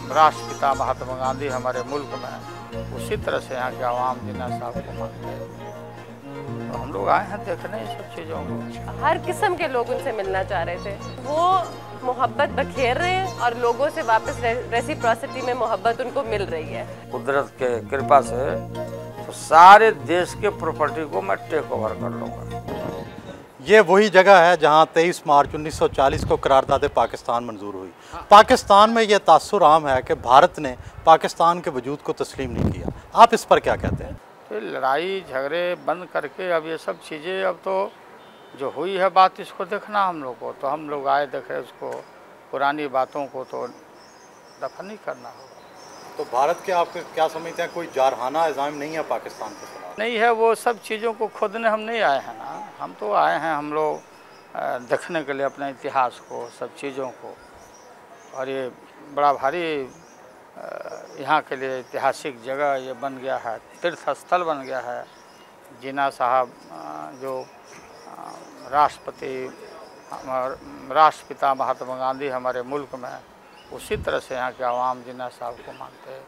राष्ट्रपिता महात्मा गांधी हमारे मुल्क में, उसी तरह से यहाँ के आवाम जिन्ना साहब को मानते हैं। तो हम लोग आए हैं देखने इस सब चीज़ों को। हर किस्म के लोग उनसे मिलना चाह रहे थे। वो मोहब्बत बखेर रहे हैं और लोगों से वापस रेसिप्रोसिटी में मोहब्बत उनको मिल रही है। कुदरत के कृपा से तो सारे देश के प्रॉपर्टी को मैं टेक ओवर कर लूँगा। ये वही जगह है जहां 23 मार्च 1940 को करारदाद पाकिस्तान मंजूर हुई। पाकिस्तान में यह तासुर आम है कि भारत ने पाकिस्तान के वजूद को तस्लीम नहीं किया। आप इस पर क्या कहते हैं? तो लड़ाई झगड़े बंद करके अब ये सब चीज़ें, अब तो जो हुई है बात, इसको देखना हम लोग को। तो हम लोग आए देखे उसको, पुरानी बातों को तो दफन नहीं करना होगा। तो भारत के आप क्या समझते हैं, कोई जारहाना इल्ज़ाम नहीं है पाकिस्तान के खिलाफ? नहीं है, वो सब चीज़ों को खोदने हम नहीं आए हैं ना। हम तो आए हैं हम लोग देखने के लिए अपने इतिहास को, सब चीज़ों को। और ये बड़ा भारी यहाँ के लिए ऐतिहासिक जगह ये बन गया है, तीर्थ स्थल बन गया है। जिन्ना साहब जो राष्ट्रपिता महात्मा गांधी हमारे मुल्क में, उसी तरह से यहाँ के आवाम जिन्ना साहब को मानते हैं।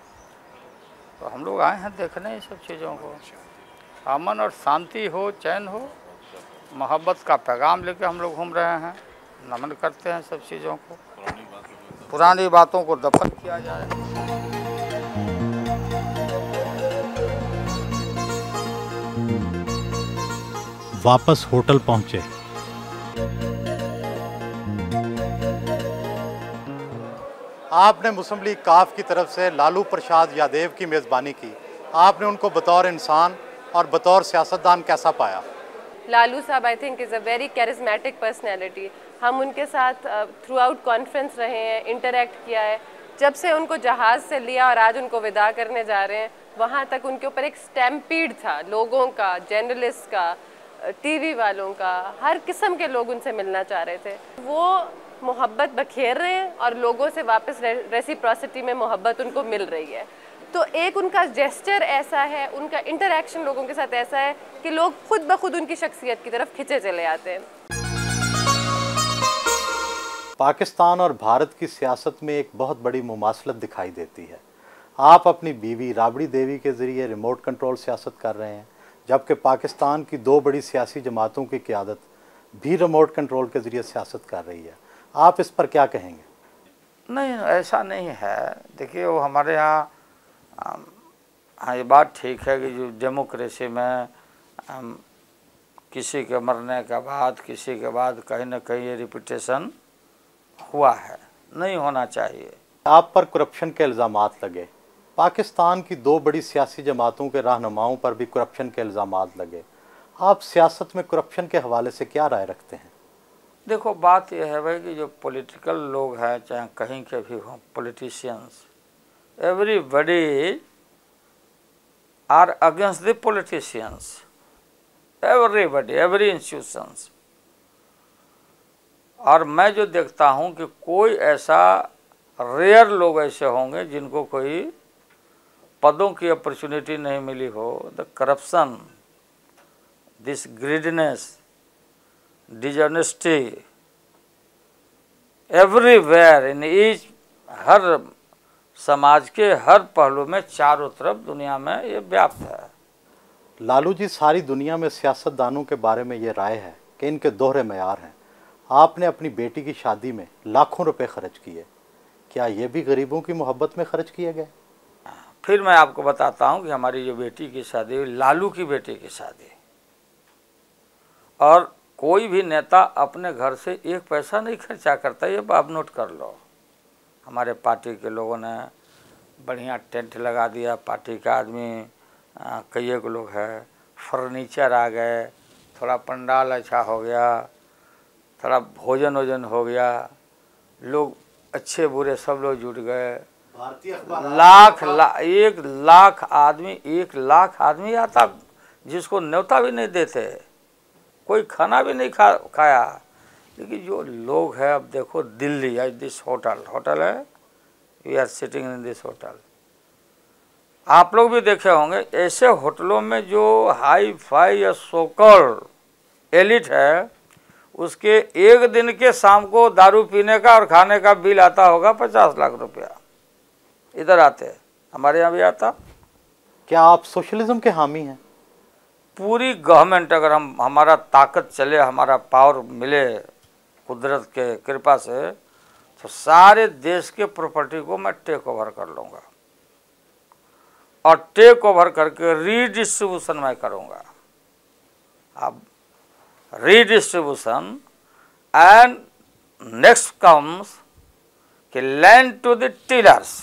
तो हम लोग आए हैं देखने इस सब चीज़ों को। अमन और शांति हो, चैन हो, मोहब्बत का पैगाम लेके हम लोग घूम रहे हैं। नमन करते हैं सब चीज़ों को, पुरानी बातों को दफन किया जाए। वापस होटल पहुंचे। आपने मुस्लिम लीग काफ की तरफ से लालू प्रसाद यादव की मेज़बानी की। आपने उनको बतौर इंसान और बतौर सियासतदान कैसा पाया? लालू साहब I think is a very charismatic personality. हम उनके साथ थ्रू आउट कॉन्फ्रेंस रहे हैं, इंटरेक्ट किया है। जब से उनको जहाज़ से लिया और आज उनको विदा करने जा रहे हैं, वहाँ तक उनके ऊपर एक स्टैम्पीड था लोगों का, जर्नलिस्ट का, टीवी वालों का। हर किस्म के लोग उनसे मिलना चाह रहे थे। वो मोहब्बत बखेर रहे हैं और लोगों से वापस रेसिप्रोसिटी में मोहब्बत उनको मिल रही है। तो एक उनका जेस्चर ऐसा है, उनका इंटरेक्शन लोगों के साथ ऐसा है कि लोग खुद ब खुद उनकी शख्सियत की तरफ खिंचे चले आते हैं। पाकिस्तान और भारत की सियासत में एक बहुत बड़ी मुमासलत दिखाई देती है। आप अपनी बीवी राबड़ी देवी के ज़रिए रिमोट कंट्रोल सियासत कर रहे हैं, जबकि पाकिस्तान की दो बड़ी सियासी जमातों की क़यादत भी रिमोट कंट्रोल के ज़रिए सियासत कर रही है। आप इस पर क्या कहेंगे? नहीं, ऐसा नहीं है। देखिए, वो हमारे यहाँ हाँ, ये बात ठीक है कि जो डेमोक्रेसी में किसी के मरने के बाद, किसी के बाद कहीं ना कहीं ये रिपीटेशन हुआ है, नहीं होना चाहिए। आप पर करप्शन के इल्ज़ामात लगे, पाकिस्तान की दो बड़ी सियासी जमातों के रहनुमाओं पर भी करप्शन के इल्ज़ामात लगे। आप सियासत में करप्शन के हवाले से क्या राय रखते हैं? देखो, बात यह है भाई कि जो पॉलिटिकल लोग हैं, चाहे कहीं के भी हों, politicians, everybody are against the politicians, everybody, every institutions। और मैं जो देखता हूँ कि कोई ऐसा रेयर लोग ऐसे होंगे जिनको कोई पदों की अपॉर्चुनिटी नहीं मिली हो। The corruption, this greediness, dishonesty, everywhere in each, हर समाज के हर पहलू में, चारों तरफ दुनिया में ये व्याप्त है। लालू जी, सारी दुनिया में सियासतदानों के बारे में ये राय है कि इनके दोहरे मयार हैं। आपने अपनी बेटी की शादी में लाखों रुपए खर्च किए, क्या ये भी गरीबों की मोहब्बत में खर्च किए गए? फिर मैं आपको बताता हूँ कि हमारी जो बेटी की शादी हुई, लालू की बेटी की शादी, और कोई भी नेता अपने घर से एक पैसा नहीं खर्चा करता, ये आप नोट कर लो। हमारे पार्टी के लोगों ने बढ़िया टेंट लगा दिया, पार्टी का आदमी कई एक लोग है, फर्नीचर आ गए, थोड़ा पंडाल अच्छा हो गया, थोड़ा भोजन वोजन हो गया, लोग अच्छे बुरे सब लोग जुट गए। एक लाख आदमी आता, जिसको न्योता भी नहीं देते, कोई खाना भी नहीं खाया। लेकिन जो लोग हैं, अब देखो दिल्ली, आज दिस होटल है, we are sitting in this hotel. आप लोग भी देखे होंगे, ऐसे होटलों में जो हाई फाई या सोकल एलिट है, उसके एक दिन के शाम को दारू पीने का और खाने का बिल आता होगा 50 लाख रुपया। इधर आते, हमारे यहाँ भी आता। क्या आप सोशलिज्म के हामी हैं? पूरी गवर्नमेंट अगर हमारा ताकत चले, हमारा पावर मिले कुदरत के कृपा से, तो सारे देश के प्रॉपर्टी को मैं टेक ओवर कर लूँगा और टेक ओवर करके रीडिस्ट्रीब्यूशन मैं करूँगा। अब रीडिस्ट्रीब्यूशन एंड नेक्स्ट कम्स कि लैंड टू द टीलर्स।